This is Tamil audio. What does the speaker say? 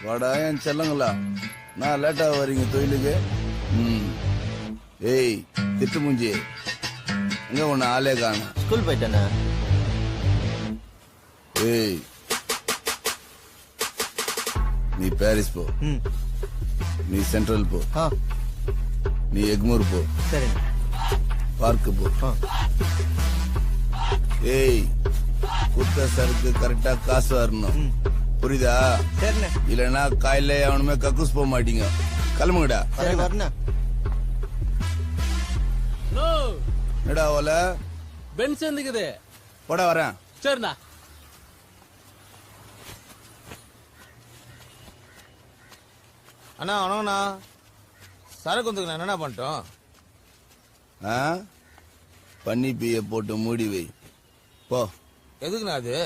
வாடா என் செல்லங்களா, நான் லேட்டா வரீங்க தொழிலுக்கு. ஏய் திட்டு மூஞ்சி, எங்க உன்ன ஆளே காண? ஸ்கூல் போயிட்டேண்ணா. ஏய் நீ பாரிஸ் போ, நீ சென்ட்ரல் போ, நீ எக்மூர் போ, சரி பார்க்கு போ. ஏய் குத்த சருக்கு கரெக்டா காசு வரணும், புரியுதா? சரிண்ணே. இல்லன்னா காயில அவனுமே கக்கூஸ் போக மாட்டீங்க. கிளம்புங்கடா. சரி வரண்ணா. என்னடா ஓல பென்ஸ் எந்துக்குது? போட வரேன். சரிண்ணா. அண்ணா வணக்கண்ணா. சரக்கு வந்துக்குண்ணா, என்னண்ணா பண்ணிட்டோம்? பன்னி பீய போட்டு மூடி வை போ. எதுக்குண்ணா அது?